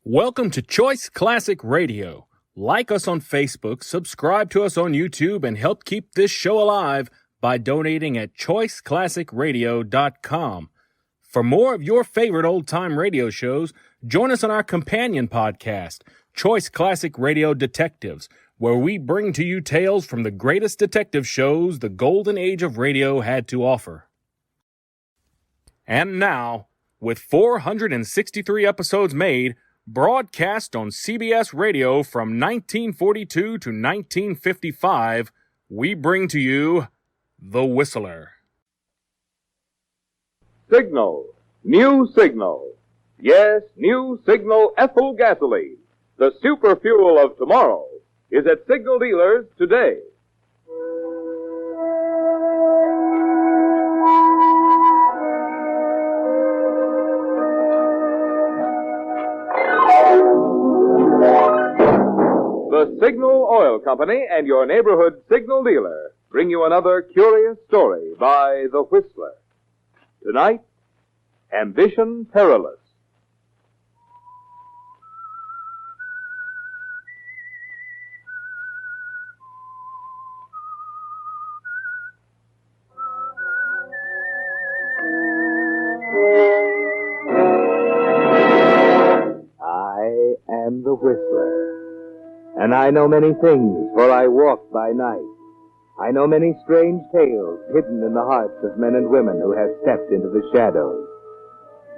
Welcome to Choice Classic Radio. Like us on Facebook, subscribe to us on YouTube, and help keep this show alive by donating at choiceclassicradio.com. For more of your favorite old-time radio shows, join us on our companion podcast, Choice Classic Radio Detectives, where we bring to you tales from the greatest detective shows the golden age of radio had to offer. And now, with 463 episodes made, broadcast on CBS Radio from 1942 to 1955, we bring to you The Whistler. Signal. New Signal. Yes, new Signal ethyl gasoline. The super fuel of tomorrow is at Signal dealers today. The Signal Oil Company and your neighborhood Signal dealer bring you another curious story by The Whistler. Tonight, Ambition Perilous. I am the Whistler. And I know many things, for I walk by night. I know many strange tales hidden in the hearts of men and women who have stepped into the shadows.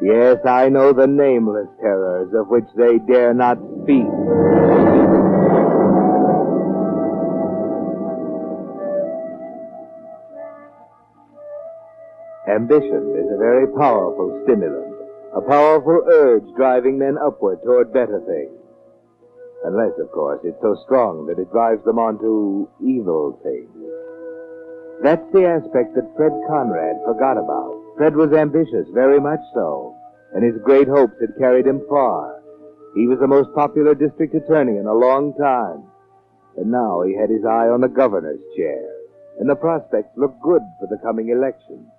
Yes, I know the nameless terrors of which they dare not speak. Ambition is a very powerful stimulant, a powerful urge driving men upward toward better things. Unless, of course, it's so strong that it drives them on to evil things. That's the aspect that Fred Conrad forgot about. Fred was ambitious, very much so, and his great hopes had carried him far. He was the most popular district attorney in a long time, and now he had his eye on the governor's chair, and the prospects looked good for the coming election.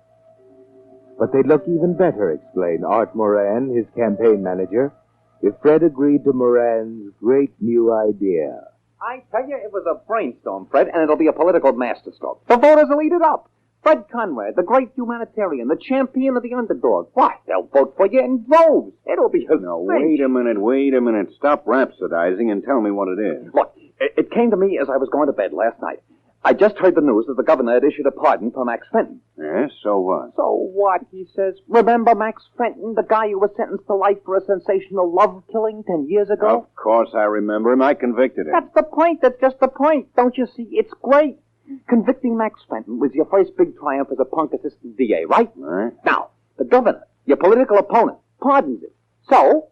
But they'd look even better, explained Art Moran, his campaign manager, if Fred agreed to Moran's great new idea. I tell you, it was a brainstorm, Fred, and it'll be a political masterstroke. The voters will eat it up. Fred Conrad, the great humanitarian, the champion of the underdog. Why, they'll vote for you in droves. It'll be a Now, wait a minute. Stop rhapsodizing and tell me what it is. Look, it came to me as I was going to bed last night. I just heard the news that the governor had issued a pardon for Max Fenton. Yes, so what? So what, he says. Remember Max Fenton, the guy who was sentenced to life for a sensational love killing 10 years ago? Of course I remember him. I convicted him. That's the point. That's just the point. Don't you see? It's great. Convicting Max Fenton was your first big triumph as a punk assistant DA, right? Right. Now, the governor, your political opponent, pardons him. So,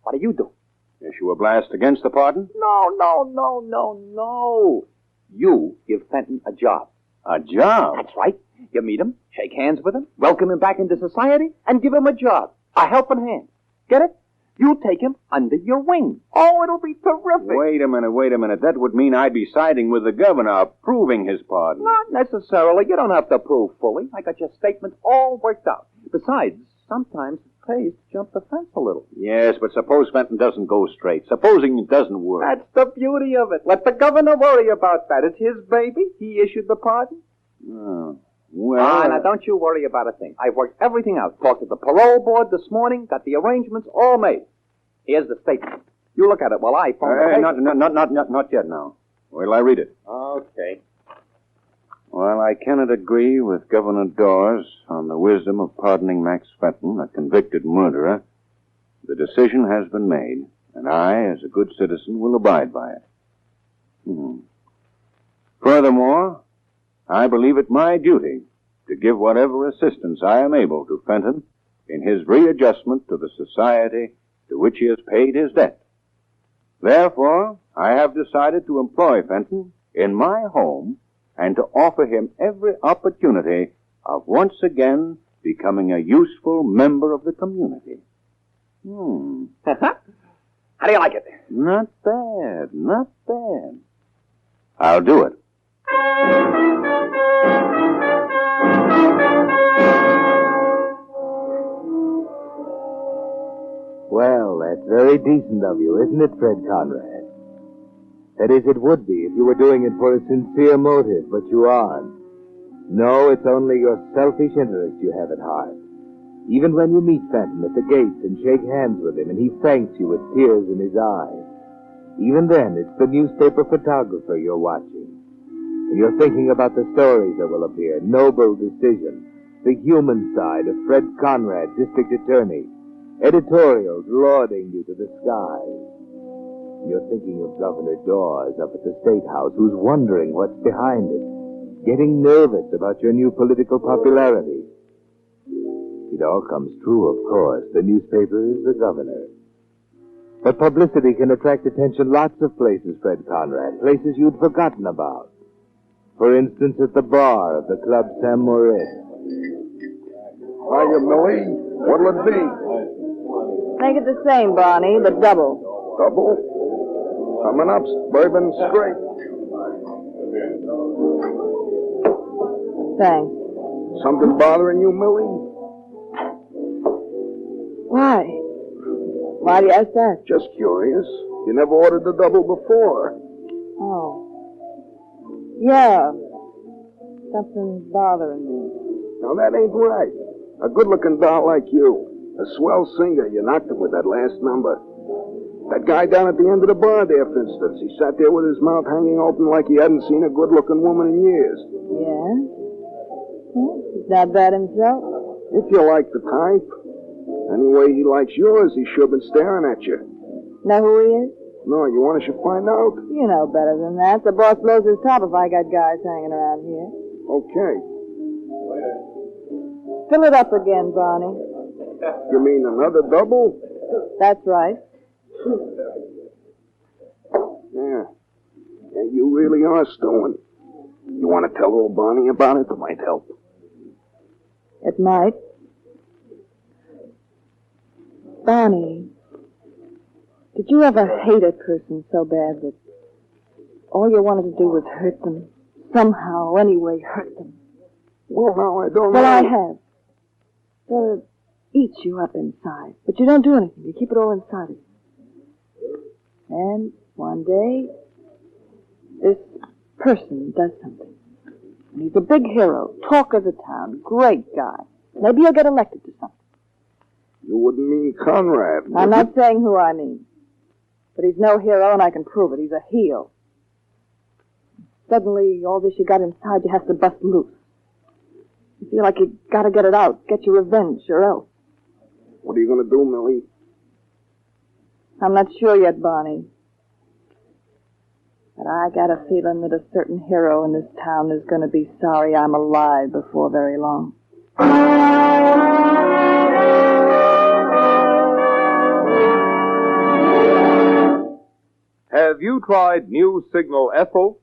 what do? Issue a blast against the pardon? No. You give Fenton a job. A job? That's right. You meet him, shake hands with him, welcome him back into society, and give him a job. A helping hand. Get it? You take him under your wing. Oh, it'll be terrific. Wait a minute. That would mean I'd be siding with the governor, approving his pardon. Not necessarily. You don't have to prove fully. I got your statements all worked out. Besides, sometimes it pays to jump the fence a little. Yes, but suppose Fenton doesn't go straight. Supposing it doesn't work. That's the beauty of it. Let the governor worry about that. It's his baby. He issued the pardon. Oh, well... Now don't you worry about a thing. I've worked everything out. Talked to the parole board this morning. Got the arrangements all made. Here's the statement. You look at it while I phone the not yet now. Wait till I read it. Okay. While I cannot agree with Governor Dawes on the wisdom of pardoning Max Fenton, a convicted murderer, the decision has been made, and I, as a good citizen, will abide by it. Furthermore, I believe it my duty to give whatever assistance I am able to Fenton in his readjustment to the society to which he has paid his debt. Therefore, I have decided to employ Fenton in my home and to offer him every opportunity of once again becoming a useful member of the community. How do you like it? Not bad. I'll do it. Well, that's very decent of you, isn't it, Fred Conrad? That is, it would be if you were doing it for a sincere motive, but you aren't. No, it's only your selfish interest you have at heart. Even when you meet Fenton at the gates and shake hands with him and he thanks you with tears in his eyes, even then it's the newspaper photographer you're watching. And you're thinking about the stories that will appear, Noble Decision, the human side of Fred Conrad, District Attorney, editorials lauding you to the skies. You're thinking of Governor Dawes up at the State House, who's wondering what's behind it, getting nervous about your new political popularity. It all comes true, of course. The newspaper is the governor. But publicity can attract attention lots of places, Fred Conrad, places you'd forgotten about. For instance, at the bar of the Club Saint Moritz. Hiya, Millie. What'll it be? Make it the same, Barney, but double. Double? Coming up, bourbon straight. Thanks. Something bothering you, Millie? Why? Why do you ask that? Just curious. You never ordered the double before. Oh. Yeah. Something's bothering me. Now, that ain't right. A good-looking doll like you. A swell singer. You knocked him with that last number. That guy down at the end of the bar there, for instance. He sat there with his mouth hanging open like he hadn't seen a good-looking woman in years. Yeah? Well, he's not bad himself. If you like the type. Anyway he likes yours, he sure been staring at you. Know who he is? No, you want us to find out? You know better than that. The boss blows his top if I got guys hanging around here. Okay. Fill it up again, Barney. You mean another double? That's right. Yeah. Yeah, you really are stewing. You want to tell old Barney about it? It might help. It might. Barney, did you ever hate a person so bad that all you wanted to do was hurt them? Somehow, anyway, hurt them? Well, now, I don't know. Well, I have. So it eats you up inside. But you don't do anything. You keep it all inside of you. And one day, this person does something. And he's a big hero, talk of the town, great guy. Maybe he'll get elected to something. You wouldn't mean Conrad. I'm not saying who I mean. But he's no hero, and I can prove it. He's a heel. Suddenly, all this you got inside you has to bust loose. You feel like you gotta get it out, get your revenge, or else. What are you going to do, Millie? I'm not sure yet, Barney. But I got a feeling that a certain hero in this town is going to be sorry I'm alive before very long. Have you tried new Signal Ethyl?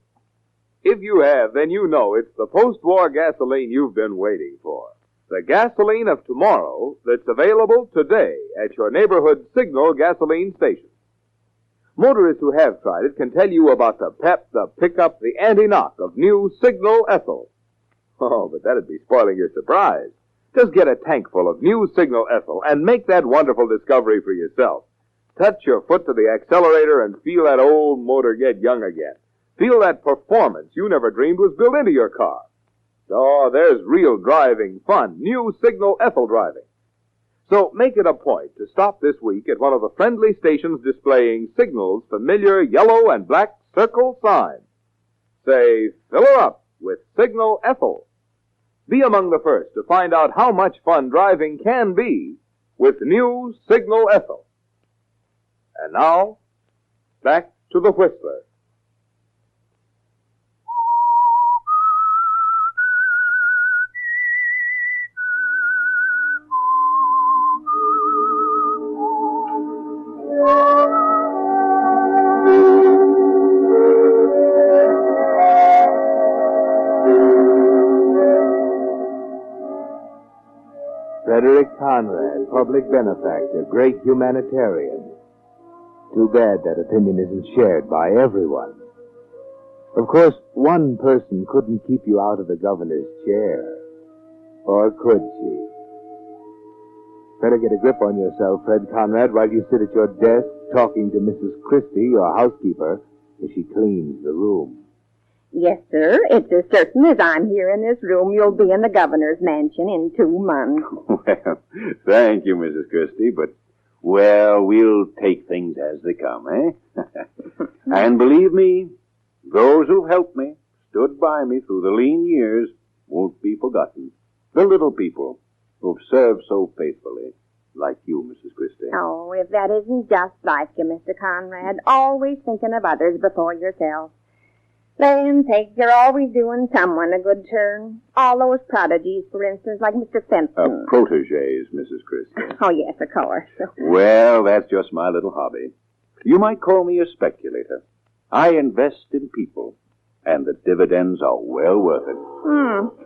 If you have, then you know it's the post-war gasoline you've been waiting for. The gasoline of tomorrow that's available today at your neighborhood Signal gasoline station. Motorists who have tried it can tell you about the pep, the pickup, the anti-knock of new Signal Ethyl. Oh, but that'd be spoiling your surprise. Just get a tank full of new Signal Ethyl and make that wonderful discovery for yourself. Touch your foot to the accelerator and feel that old motor get young again. Feel that performance you never dreamed was built into your car. Oh, there's real driving fun, new Signal Ethyl driving. So make it a point to stop this week at one of the friendly stations displaying Signal's familiar yellow and black circle sign. Say, fill her up with Signal Ethyl. Be among the first to find out how much fun driving can be with new Signal Ethyl. And now, back to the Whistler. Frederick Conrad, public benefactor, great humanitarian. Too bad that opinion isn't shared by everyone. Of course, one person couldn't keep you out of the governor's chair. Or could she? Better get a grip on yourself, Fred Conrad, while you sit at your desk talking to Mrs. Christie, your housekeeper, as she cleans the room. Yes, sir. It's as certain as I'm here in this room, you'll be in the governor's mansion in 2 months. Well, thank you, Mrs. Christie, but, well, we'll take things as they come, eh? And believe me, those who've helped me, stood by me through the lean years, won't be forgotten. The little people who've served so faithfully, like you, Mrs. Christie. Oh, if that isn't just like you, Mr. Conrad, always thinking of others before yourself. Land sakes, you're always doing someone a good turn. All those prodigies, for instance, like Mr. Fenton. Protégés, Mrs. Christie. Oh, yes, of course. Well, that's just my little hobby. You might call me a speculator. I invest in people, and the dividends are well worth it.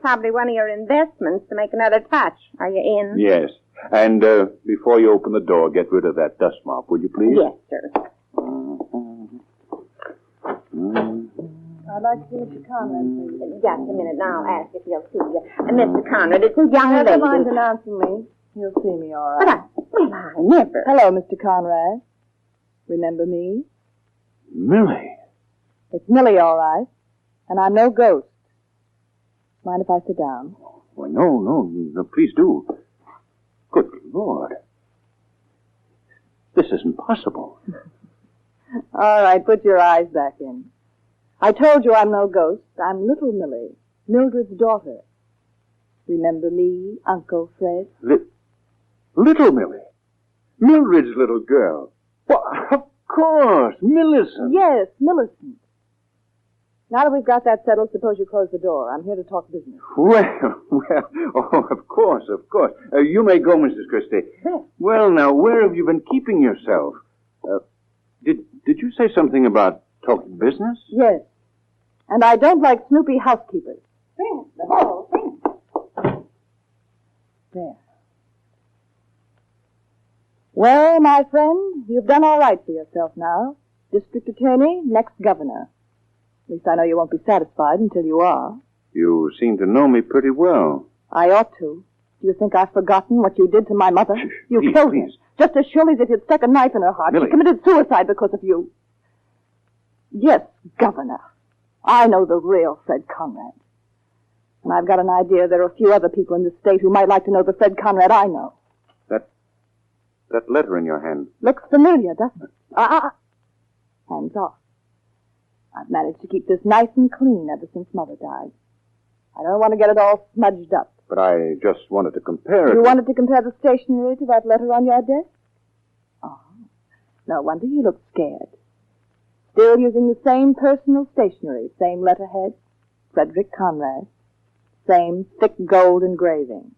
Probably one of your investments to make another touch. Are you in? Yes. And before you open the door, get rid of that dust mop, will you please? Yes, sir. I'd like to see Mr. Conrad, please. Just a minute, now I'll ask if he'll see you. Mr. Conrad, it's a young lady. Never mind announcing me. He'll see me all right. Well, I never. Hello, Mr. Conrad. Remember me? Millie. It's Millie, all right. And I'm no ghost. Mind if I sit down? Well, no, please do. Good Lord. This isn't possible. All right, put your eyes back in. I told you I'm no ghost. I'm little Millie, Mildred's daughter. Remember me, Uncle Fred? Little Millie? Mildred's little girl? Well, of course, Millicent. Yes, Millicent. Now that we've got that settled, suppose you close the door. I'm here to talk business. Well, oh, of course. You may go, Mrs. Christie. Well, now, where have you been keeping yourself? Did you say something about talking business? Yes. And I don't like snoopy housekeepers. There. Well, my friend, you've done all right for yourself now. District attorney, next governor. At least I know you won't be satisfied until you are. You seem to know me pretty well. I ought to. Do you think I've forgotten what you did to my mother? You killed her. Just as surely as if you'd stuck a knife in her heart. Millie. She committed suicide because of you. Yes, governor. I know the real Fred Conrad. And I've got an idea there are a few other people in the state who might like to know the Fred Conrad I know. That letter in your hand. Looks familiar, doesn't it? Hands off. I've managed to keep this nice and clean ever since Mother died. I don't want to get it all smudged up. But I just wanted to compare it. You wanted to compare the stationery to that letter on your desk? Oh, no wonder you look scared. Still using the same personal stationery, same letterhead, Frederick Conrad, same thick gold engraving.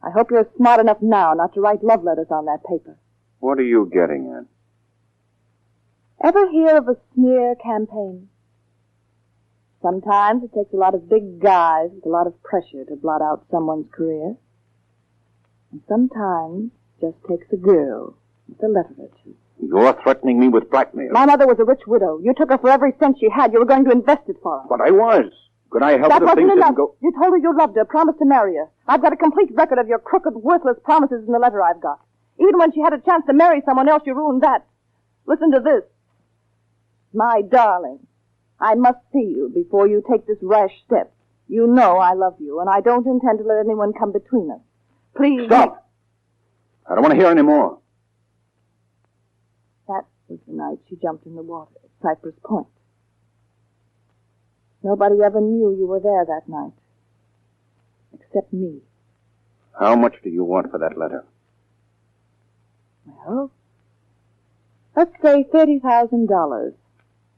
I hope you're smart enough now not to write love letters on that paper. What are you getting at? Ever hear of a smear campaign? Sometimes it takes a lot of big guys with a lot of pressure to blot out someone's career. And sometimes it just takes a girl with a letter or two. You're threatening me with blackmail. My mother was a rich widow. You took her for every cent she had. You were going to invest it for her. But I was. Could I help That it if things wasn't enough. didn't go... You told her you loved her, promised to marry her. I've got a complete record of your crooked, worthless promises in the letter I've got. Even when she had a chance to marry someone else, you ruined that. Listen to this. My darling, I must see you before you take this rash step. You know I love you, and I don't intend to let anyone come between us. Please... Stop! I don't want to hear any more. That was the night she jumped in the water at Cypress Point. Nobody ever knew you were there that night. Except me. How much do you want for that letter? Well, let's say $30,000.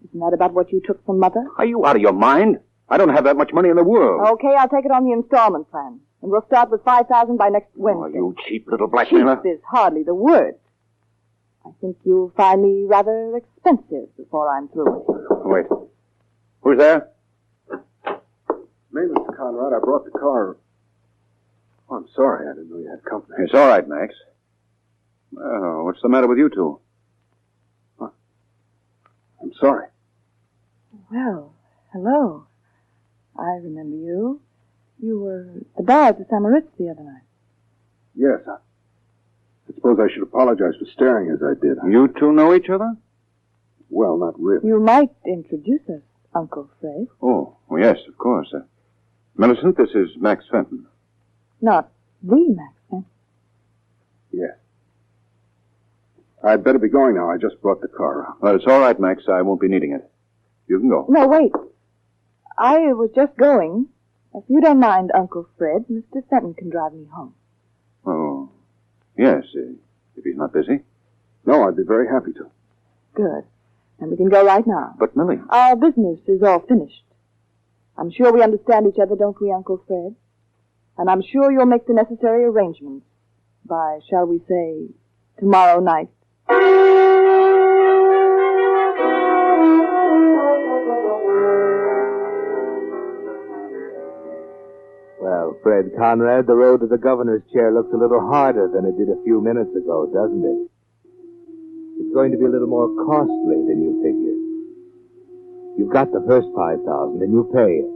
Isn't that about what you took from Mother? Are you out of your mind? I don't have that much money in the world. Okay, I'll take it on the installment plan. And we'll start with $5,000 by next Wednesday. Oh, you cheap little blackmailer. Cheap is hardly the word. I think you'll find me rather expensive before I'm through with you. Wait. Who's there? Me, Mr. Conrad. I brought the car. Oh, I'm sorry. I didn't know you had company. It's all right, Max. Oh, what's the matter with you two? Huh. I'm sorry. Well, hello. I remember you. You were at the bar at the Samaritz the other night. Yes, suppose I should apologize for staring as I did. You two know each other? Well, not really. You might introduce us, Uncle Fred. Oh, yes, of course. Millicent, this is Max Fenton. Not the Max Fenton. Yes. I'd better be going now. I just brought the car out. Well, it's all right, Max. I won't be needing it. You can go. No, wait. I was just going. If you don't mind, Uncle Fred, Mr. Fenton can drive me home. Oh, yes, if he's not busy. No, I'd be very happy to. Good. And we can go right now. But, Millie... Our business is all finished. I'm sure we understand each other, don't we, Uncle Fred? And I'm sure you'll make the necessary arrangements by, shall we say, tomorrow night. Well, Fred Conrad, the road to the governor's chair looks a little harder than it did a few minutes ago, doesn't it? It's going to be a little more costly than you figured. You've got the first $5,000 and you pay it.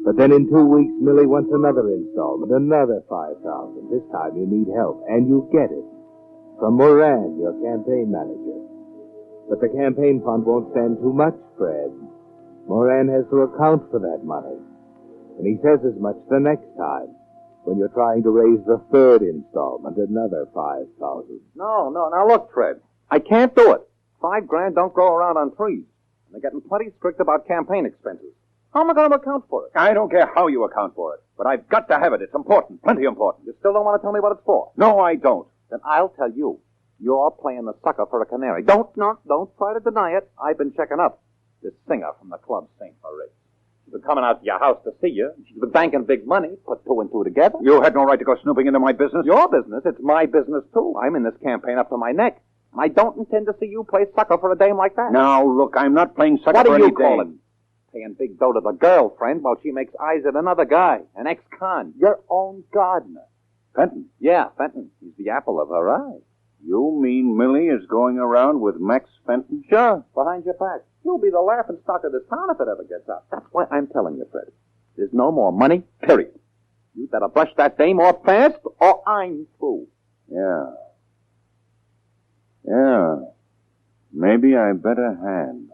But then in 2 weeks, Millie wants another installment, another $5,000. This time you need help, and you get it. From Moran, your campaign manager. But the campaign fund won't stand too much, Fred. Moran has to account for that money. And he says as much the next time, when you're trying to raise the third installment, another $5,000. No, now look, Fred. I can't do it. $5,000 don't grow around on trees. And they're getting plenty strict about campaign expenses. How am I going to account for it? I don't care how you account for it, but I've got to have it. It's important, plenty important. You still don't want to tell me what it's for? No, I don't. Then I'll tell you. You're playing the sucker for a canary. Don't try to deny it. I've been checking up. This singer from the club, St. Marie. She's been coming out to your house to see you. She's been banking big money. Put two and two together. You had no right to go snooping into my business. Your business. It's my business, too. I'm in this campaign up to my neck. And I don't intend to see you play sucker for a dame like that. Now, look, I'm not playing sucker What for do any you call dame. it? Paying big dough to the girlfriend while she makes eyes at another guy, an ex-con, your own gardener. Fenton? Yeah, Fenton. He's the apple of her eye. You mean Millie is going around with Max Fenton? Sure, behind your back. You'll be the laughing stock of this town if it ever gets out. That's why I'm telling you, Fred. There's no more money, period. You better brush that dame off fast, or I'm through. Yeah. Maybe I better hand.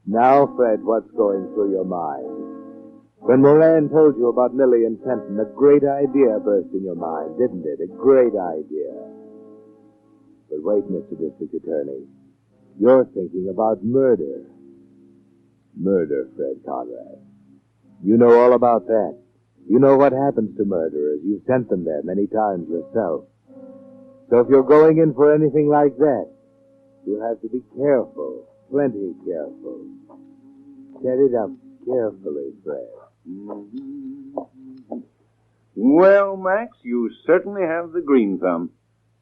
Now, Fred, what's going through your mind? When Moran told you about Millie and Fenton, a great idea burst in your mind, didn't it? A great idea. But wait, Mr. District Attorney. You're thinking about murder. Murder, Fred Conrad. You know all about that. You know what happens to murderers. You've sent them there many times yourself. So if you're going in for anything like that, you'll have to be careful. Plenty careful. Set it up carefully, Fred. Well, Max, you certainly have the green thumb.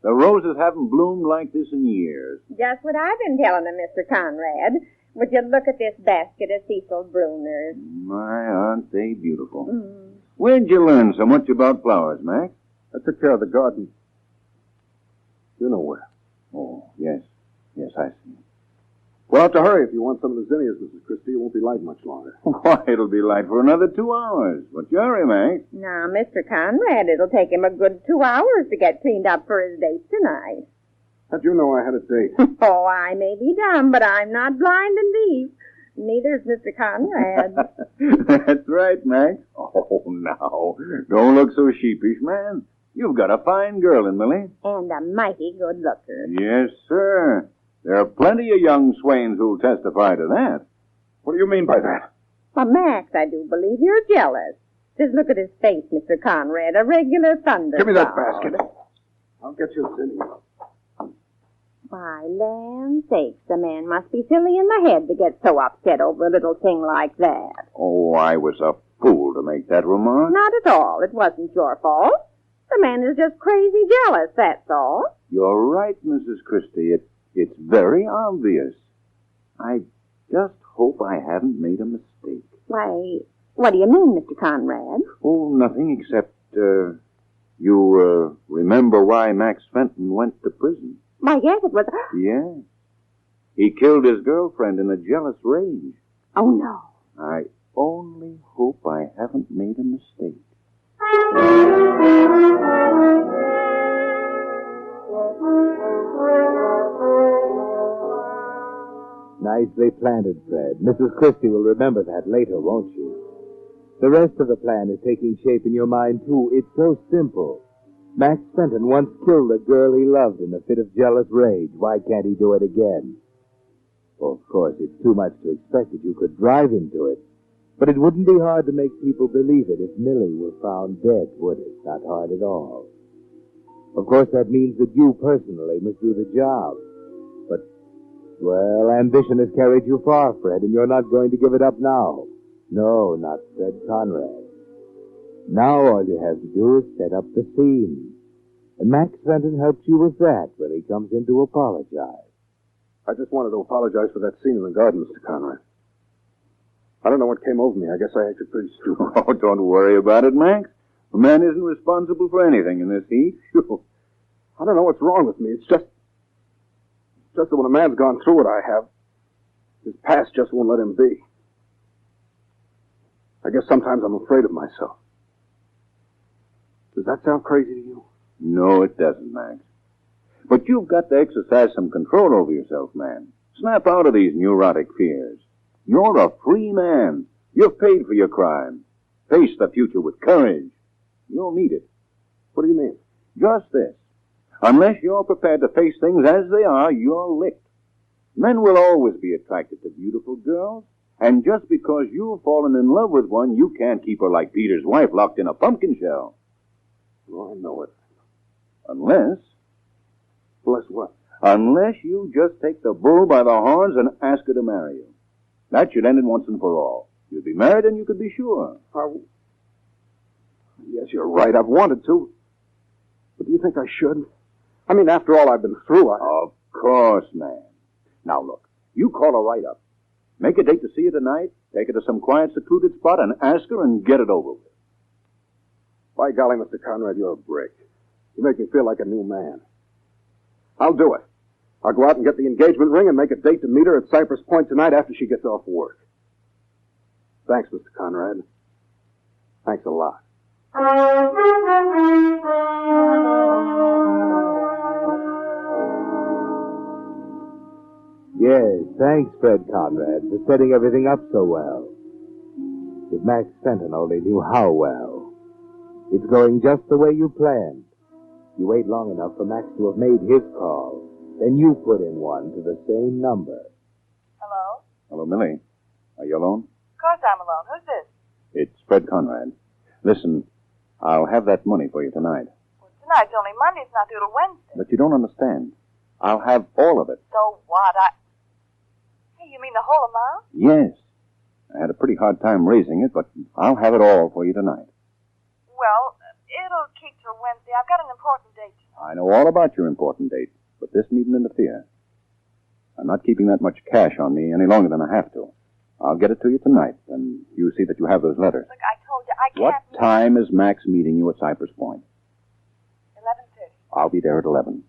The roses haven't bloomed like this in years. Just what I've been telling them, Mr. Conrad. Would you look at this basket of Cecil Bruner's? My, aren't they beautiful? Where'd you learn so much about flowers, Max? I took care of the garden. You know where. Oh, yes. Yes, I see. Well, have to hurry if you want some of the zinnias, Mrs. Christie. It won't be light much longer. Why, it'll be light for another 2 hours. What's your hurry, Max? Now, Mr. Conrad, it'll take him a good 2 hours to get cleaned up for his date tonight. How'd you know I had a date? Oh, I may be dumb, but I'm not blind and deaf. Neither's Mr. Conrad. That's right, Max. Oh, now, don't look so sheepish, man. You've got a fine girl in Millie. And a mighty good looker. Yes, sir. There are plenty of young swains who'll testify to that. What do you mean by that? Well, Max, I do believe you're jealous. Just look at his face, Mr. Conrad. A regular thunder Give me that cloud. basket. I'll get you a zinnia. Why, land sakes, the man must be silly in the head to get so upset over a little thing like that. Oh, I was a fool to make that remark. Not at all. It wasn't your fault. The man is just crazy jealous, that's all. You're right, Mrs. Christie. It's very obvious. I just hope I haven't made a mistake. Why, what do you mean, Mr. Conrad? Oh, nothing except, you remember why Max Fenton went to prison? Why, yes, it was... Yeah. He killed his girlfriend in a jealous rage. Oh, no. only hope I haven't made a mistake. Nicely planted, Fred. Mrs. Christie will remember that later, won't she? The rest of the plan is taking shape in your mind, too. It's so simple. Max Fenton once killed a girl he loved in a fit of jealous rage. Why can't he do it again? Well, of course, it's too much to expect that you could drive him to it. But it wouldn't be hard to make people believe it if Millie were found dead, would it? Not hard at all. Of course, that means that you personally must do the job. But, well, ambition has carried you far, Fred, and you're not going to give it up now. No, not Fred Conrad. Now all you have to do is set up the scene. And Max Fenton helps you with that when he comes in to apologize. I just wanted to apologize for that scene in the garden, Mr. Conrad. I don't know what came over me. I guess I acted pretty stupid. Oh, don't worry about it, Max. A man isn't responsible for anything in this heat. Sure. I don't know what's wrong with me. It's just that when a man's gone through what I have, his past just won't let him be. I guess sometimes I'm afraid of myself. Does that sound crazy to you? No, it doesn't, Max. But you've got to exercise some control over yourself, man. Snap out of these neurotic fears. You're a free man. You've paid for your crime. Face the future with courage. You'll need it. What do you mean? Just this. Unless you're prepared to face things as they are, you're licked. Men will always be attracted to beautiful girls. And just because you've fallen in love with one, you can't keep her like Peter's wife locked in a pumpkin shell. Oh, I know it. Unless what? Unless you just take the bull by the horns and ask her to marry you. That should end it once and for all. You'd be married and you could be sure. Yes, you're right. I've wanted to. But do you think I should? I mean, after all I've been through, Of course, man. Now, look. You call her right up. Make a date to see her tonight. Take her to some quiet, secluded spot and ask her and get it over with. By golly, Mr. Conrad, you're a brick. You make me feel like a new man. I'll do it. I'll go out and get the engagement ring and make a date to meet her at Cypress Point tonight after she gets off work. Thanks, Mr. Conrad. Thanks a lot. Yes, thanks, Fred Conrad, for setting everything up so well. If Max Fenton only knew how well. It's going just the way you planned. You wait long enough for Max to have made his call. Then you put in one to the same number. Hello? Hello, Millie. Are you alone? Of course I'm alone. Who's this? It's Fred Conrad. Listen, I'll have that money for you tonight. Well, tonight's only Monday. It's not due till Wednesday. But you don't understand. I'll have all of it. So what? Hey, you mean the whole amount? Yes. I had a pretty hard time raising it, but I'll have it all for you tonight. Well, it'll keep till Wednesday. I've got an important date tonight. I know all about your important date, but this needn't interfere. I'm not keeping that much cash on me any longer than I have to. I'll get it to you tonight, and you see that you have those letters. Look, I told you, I What can't... time is Max meeting you at Cypress Point? 11:30. I'll be there at 11.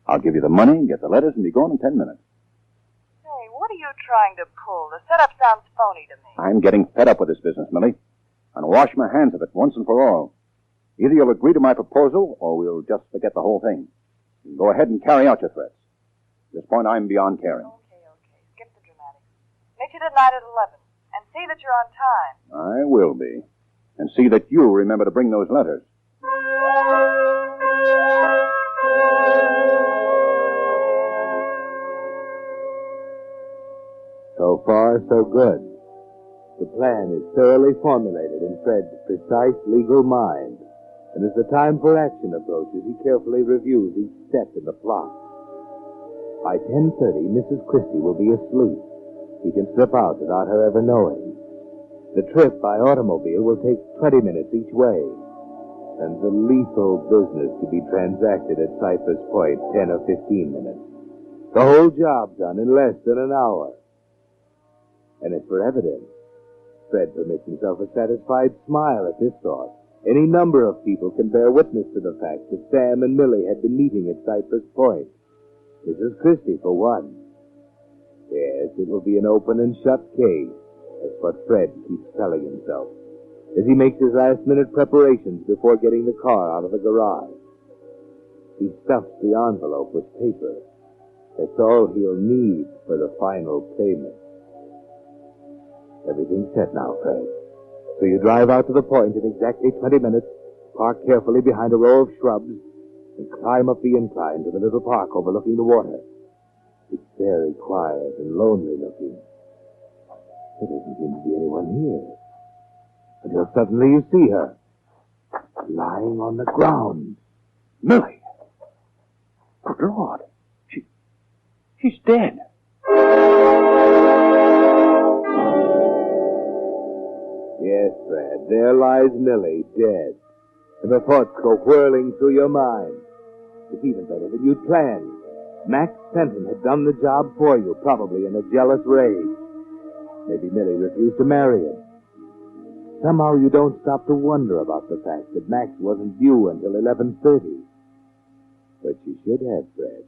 I'll give you the money, get the letters, and be gone in 10 minutes. Hey, what are you trying to pull? The setup sounds phony to me. I'm getting fed up with this business, Millie. And wash my hands of it once and for all. Either you'll agree to my proposal, or we'll just forget the whole thing. You can go ahead and carry out your threats. At this point, I'm beyond caring. Okay. Skip the dramatics. Meet you tonight at 11. And see that you're on time. I will be. And see that you remember to bring those letters. So far, so good. The plan is thoroughly formulated in Fred's precise legal mind. And as the time for action approaches, he carefully reviews each step in the plot. By 10:30, Mrs. Christie will be asleep. He can slip out without her ever knowing. The trip by automobile will take 20 minutes each way. And the lethal business to be transacted at Cypress Point, 10 or 15 minutes. The whole job done in less than an hour. And as for evidence, Fred permits himself a satisfied smile at this thought. Any number of people can bear witness to the fact that Sam and Millie had been meeting at Cypress Point. Mrs. Christie, for one. Yes, it will be an open and shut case. That's what Fred keeps telling himself as he makes his last-minute preparations before getting the car out of the garage. He stuffs the envelope with paper. That's all he'll need for the final payment. Everything's set now, Fred. So you drive out to the point in exactly 20 minutes, park carefully behind a row of shrubs, and climb up the incline to the little park overlooking the water. It's very quiet and lonely looking. There doesn't seem to be anyone here. Until suddenly you see her, lying on the ground. Millie! Good Lord! She's dead. Yes, Fred, there lies Millie, dead. And the thoughts go whirling through your mind. It's even better than you'd planned. Max Fenton had done the job for you, probably in a jealous rage. Maybe Millie refused to marry him. Somehow you don't stop to wonder about the fact that Max wasn't due until 11:30. But you should have, Fred.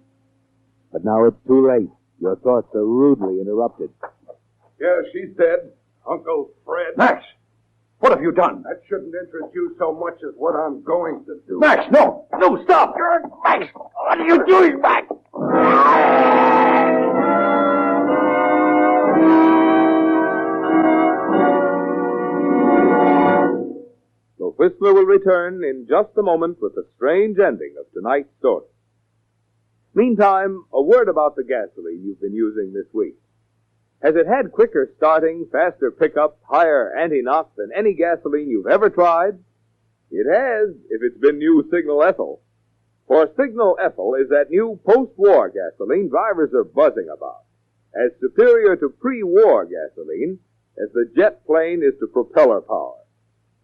But now it's too late. Your thoughts are rudely interrupted. Yeah, she's dead. Uncle Fred. Max! What have you done? That shouldn't interest you so much as what I'm going to do. Max, no! No, stop! Max! What are you doing, Max? The Whistler will return in just a moment with the strange ending of tonight's story. Meantime, a word about the gasoline you've been using this week. Has it had quicker starting, faster pickup, higher anti-knock than any gasoline you've ever tried? It has, if it's been new Signal Ethyl. For Signal Ethyl is that new post-war gasoline drivers are buzzing about, as superior to pre-war gasoline as the jet plane is to propeller power.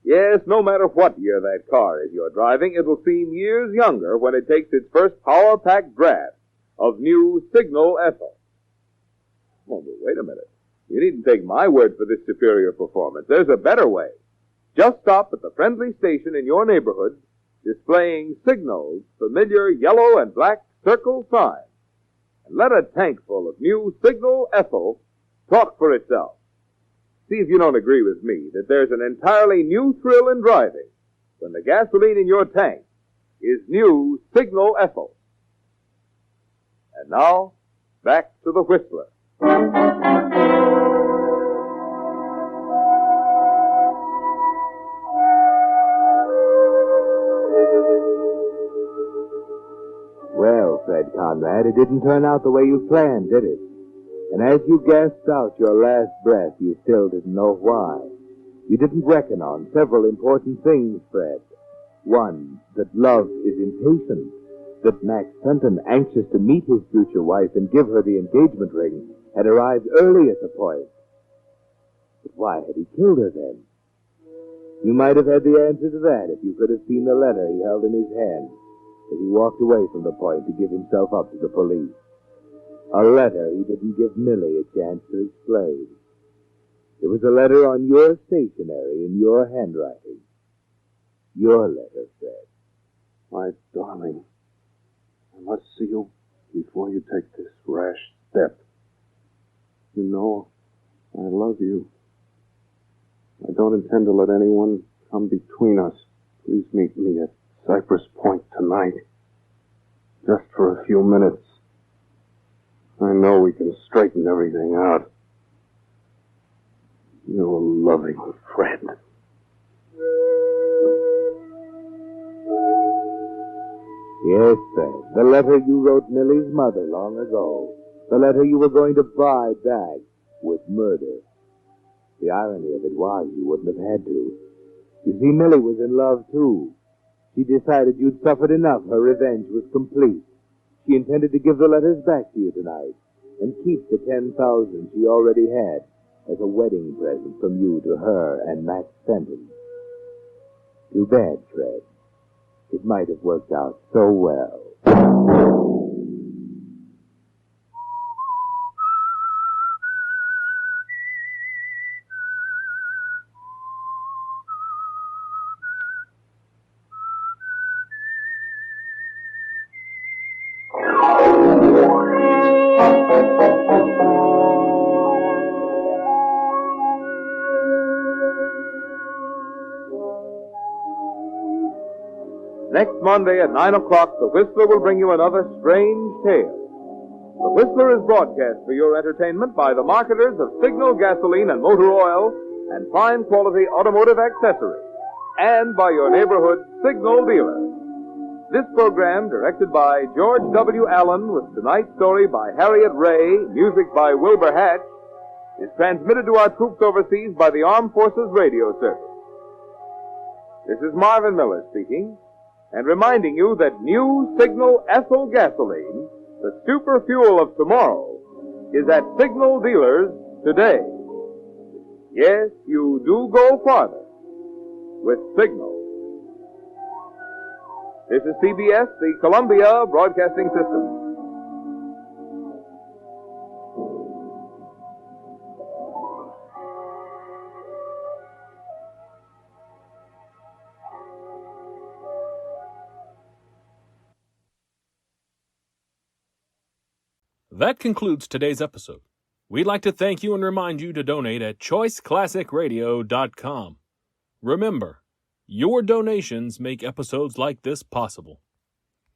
Yes, no matter what year that car is you're driving, it'll seem years younger when it takes its first power-packed draft of new Signal Ethyl. Oh, but wait a minute. You needn't take my word for this superior performance. There's a better way. Just stop at the friendly station in your neighborhood displaying Signal's familiar yellow and black circle sign, and let a tank full of new Signal Ethyl talk for itself. See if you don't agree with me that there's an entirely new thrill in driving when the gasoline in your tank is new Signal Ethyl. And now, back to the Whistler. Well, Fred Conrad, it didn't turn out the way you planned, did it? And as you gasped out your last breath, you still didn't know why. You didn't reckon on several important things, Fred. One, that love is impatient. That Max Fenton, anxious to meet his future wife and give her the engagement ring, had arrived early at the point. But why had he killed her then? You might have had the answer to that if you could have seen the letter he held in his hand as he walked away from the point to give himself up to the police. A letter he didn't give Millie a chance to explain. It was a letter on your stationery in your handwriting. Your letter, Fred. My darling, I must see you before you take this rash step. You know, I love you. I don't intend to let anyone come between us. Please meet me at Cypress Point tonight. Just for a few minutes. I know we can straighten everything out. Your loving friend. Yes, Fred, the letter you wrote Millie's mother long ago. The letter you were going to buy back with murder. The irony of it was you wouldn't have had to. You see, Millie was in love, too. She decided you'd suffered enough. Her revenge was complete. She intended to give the letters back to you tonight and keep the $10,000 she already had as a wedding present from you to her and Max Fenton. Too bad, Fred. It might have worked out so well. Next Monday at 9 o'clock, the Whistler will bring you another strange tale. The Whistler is broadcast for your entertainment by the marketers of Signal gasoline and motor oil and fine quality automotive accessories, and by your neighborhood Signal dealer. This program, directed by George W. Allen, with tonight's story by Harriet Ray, music by Wilbur Hatch, is transmitted to our troops overseas by the Armed Forces Radio Service. This is Marvin Miller speaking, and reminding you that new Signal ethyl gasoline, the super fuel of tomorrow, is at Signal dealers today. Yes, you do go farther with Signal. This is CBS, the Columbia Broadcasting System. That concludes today's episode. We'd like to thank you and remind you to donate at choiceclassicradio.com. Remember, your donations make episodes like this possible.